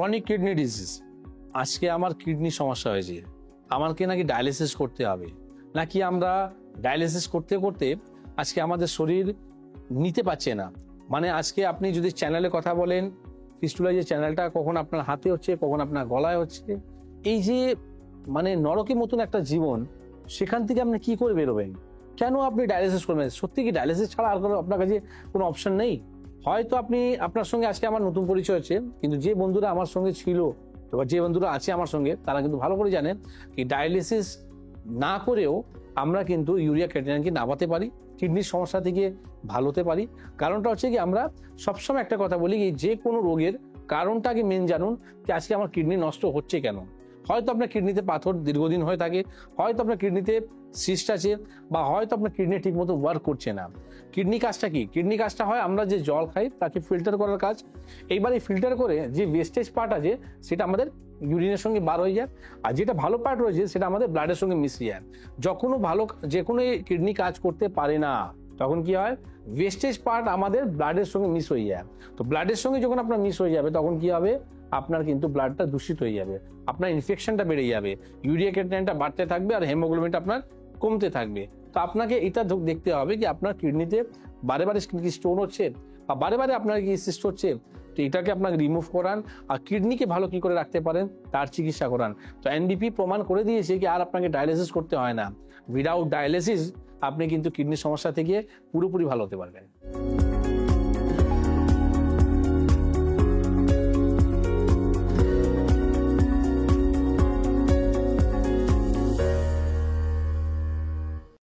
Chronic kidney disease, আজকে আমার kidney সমস্যা হয়েছে, আমাকে নাকি ডায়ালিসিস করতে হবে, নাকি আমরা ডায়ালিসিস করতে করতে আজকে আমাদের শরীর নিতে পারছে না। মানে আজকে আপনি যদি চ্যানেলে কথা বলেন, ফিস্টুলা যে চ্যানেলটা কখন আপনার হাতে হচ্ছে, কখন আপনার গলায় হচ্ছে, এই যে মানে নরকের মতন একটা জীবন, সেখান থেকে আপনি কি করে বেরোবেন? কেন আপনি ডায়ালিসিস করবেন? সত্যি কি ডায়ালিসিস ছাড়া আর কোনো আপনার কাছে কোনো অপশন নেই? হয়তো আপনার সঙ্গে আজকে আমার নতুন পরিচয় হচ্ছে, কিন্তু যে বন্ধুরা আমার সঙ্গে ছিল বা যে বন্ধুরা আছে আমার সঙ্গে, তারা কিন্তু ভালো করে জানেন কি ডায়ালিসিস না করেও আমরা কিন্তু ইউরিয়া ক্রিয়েটিনিনকে নামাতে পারি, কিডনির সমস্যা থেকে ভালো হতে পারি। কারণটা হচ্ছে কি, আমরা সবসময় একটা কথা বলি কি, যে কোনো রোগের কারণটা আগে মেন জানুন যে আজকে আমার কিডনি নষ্ট হচ্ছে কেন। হয়তো আপনার কিডনিতে পাথর দীর্ঘদিন হয়ে থাকে, হয়তো আপনার কিডনিতে সিস্ট আছে, বা হয়তো আপনার কিডনি ঠিক মতো ওয়ার্ক করছে না। কিডনি কাজটা কি? কিডনি কাজটা হয় আমরা যে জল খাই তাকে ফিল্টার করার কাজ। এইবার এই ফিল্টার করে যে ওয়েস্টেজ পার্ট আছে সেটা আমাদের ইউরিনের সঙ্গে বার হয়ে যায়, আর যেটা ভালো পার্ট রয়েছে সেটা আমাদের ব্লাডের সঙ্গে মিশে যায়। যখনও যে কোনো কিডনি কাজ করতে পারে না, তখন কি হয়, ওয়েস্টেজ পার্ট আমাদের ব্লাডের সঙ্গে মিস হয়ে যায়। তো ব্লাডের সঙ্গে যখন আপনার মিস হয়ে যাবে, তখন কি হবে, আপনার কিন্তু ব্লাডটা দূষিত হয়ে যাবে, আপনার ইনফেকশনটা বেড়ে যাবে, ইউরিয়া ক্রিয়েটিনিনটা বাড়তে থাকবে, আর হিমোগ্লোবিনটা আপনার কমতে থাকবে। তো আপনাকে এটা দেখতে হবে কি আপনার কিডনিতে বারে বারে স্টোন হচ্ছে, বা বারে বারে আপনার কি সিস্ট হচ্ছে, তো এটাকে আপনাকে রিমুভ করান, আর কিডনিকে ভালো কি করে রাখতে পারেন তার চিকিৎসা করান। তো এনবিপি প্রমাণ করে দিয়েছে কি আর আপনাকে ডায়ালিসিস করতে হয় না। উইদাউট ডায়ালিসিস আপনি কিন্তু কিডনির সমস্যা থেকে পুরোপুরি ভালো হতে পারবেন।